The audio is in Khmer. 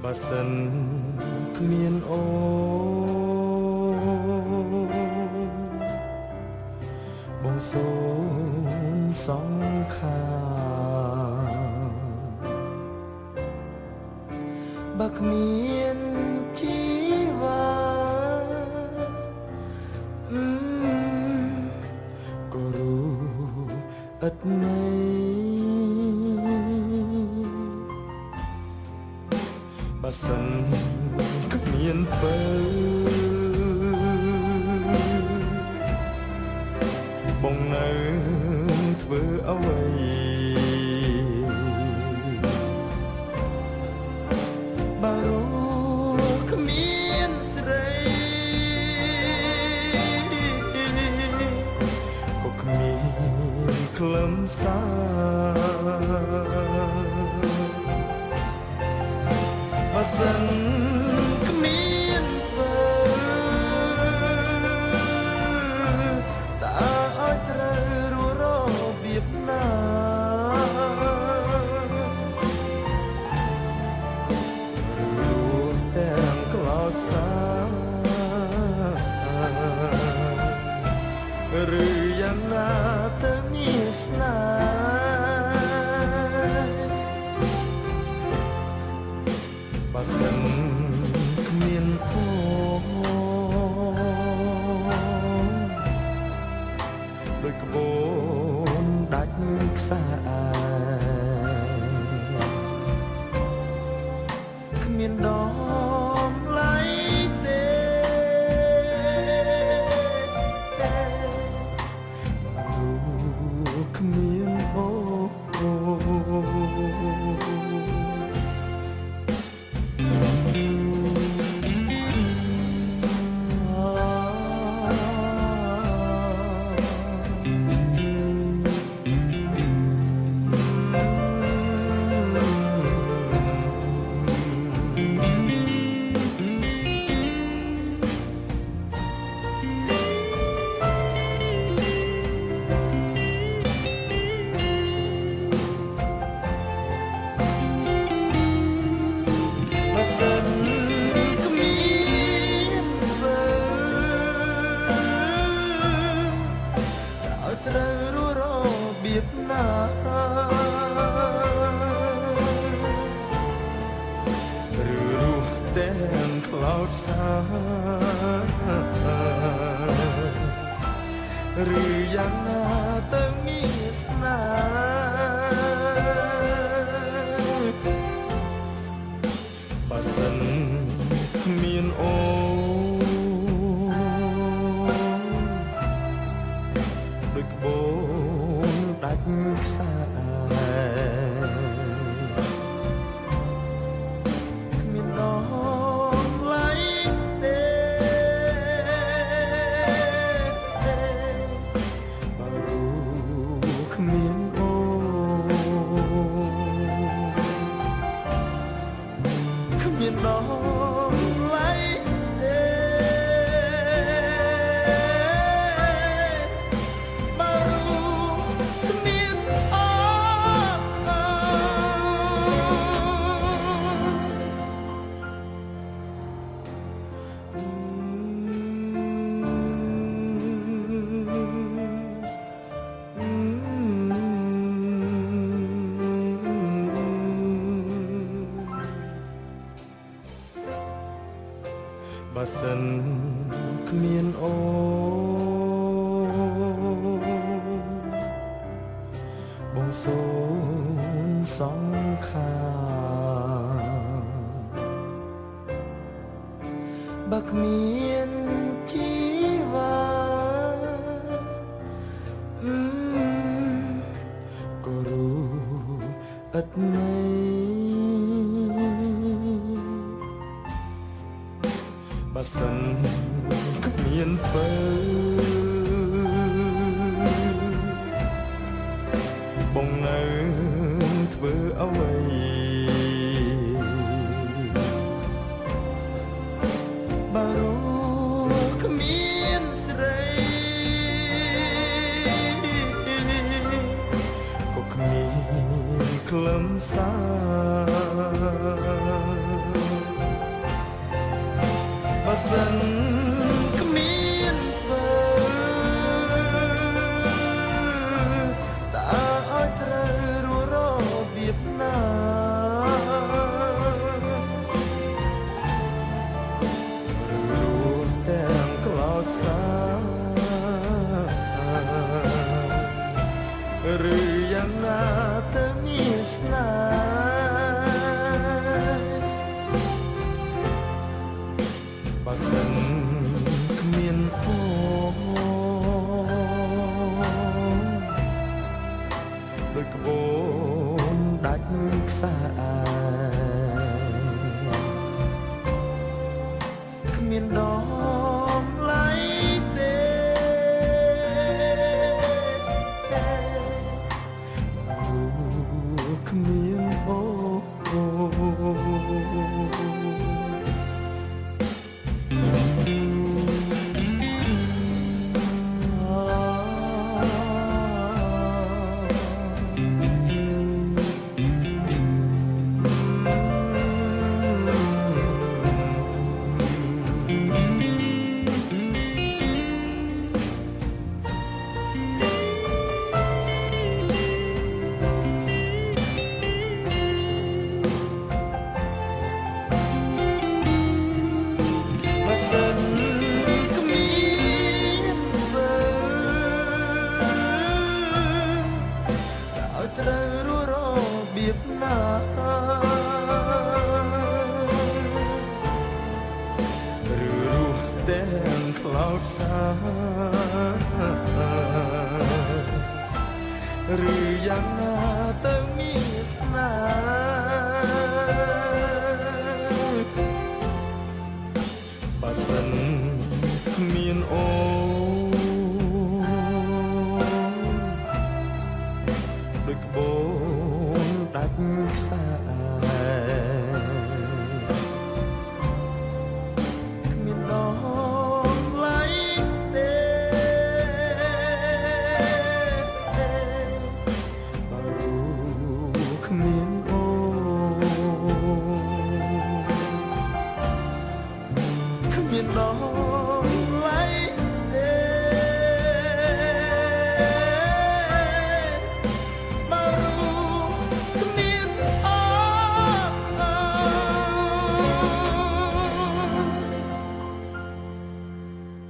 បើសិនគ្មានអូបងសូនសង្ខាបើគ្មានជីវ៉ាក៏รู้ឥតន័យបើសិនគ្មានពើបងនៅធ្វើអ្វីបើรู้គ្មានស្រីក៏គ្មានខ្លឹមសារបើសិនគ្មានបើតើឲ្យត្រូវរស់របៀបណារស់ទាំងក្លោចសាឬយ៉ាងណាទៅមានស្នេហ៍បើសិនគ្មានអូដូចក្បូនដាច់ខ្សែគ្មានដងឡៃទេគ្មានអូទាំងក្លោចសាឬយ៉ាងណាទៅមានស្នេហ៍បើសិនគ្មានអូដូចក្បូនដាច់ខ្សែមានដងឡៃទេបើรู้គ្មានអូបើសិនគ្មានអូបងសូនសង្ខាបើគ្មានជីវ៉ាក៏รู้ឥតន័យបើសិនគ្មានពើបងនៅធ្វើអ្វីបើรู้គ្មានស្រីក៏គ្មានខ្លឹមសារ សិនគ្មានធ្វើតើឲ្យត្រូវររបៀបណារស់ទាំងក្លោចសាឬយ៉ាងណាទៅមានស្នេហ៍បើសិនគ្មានអូដូចក្បូនដាច់ខ្សែគ្មានដងឡៃទេគ្មានអូត្រូវររបៀបណាឬរស់ទាំងក្លោចសាឬយ៉ាងណាទៅមានស្នេហ៍បើសិនគ្មានអូដូចក្បូនដាច់ខ្សែគ្មានដងឡៃទេបើរូគ្មានអូគ្មានដង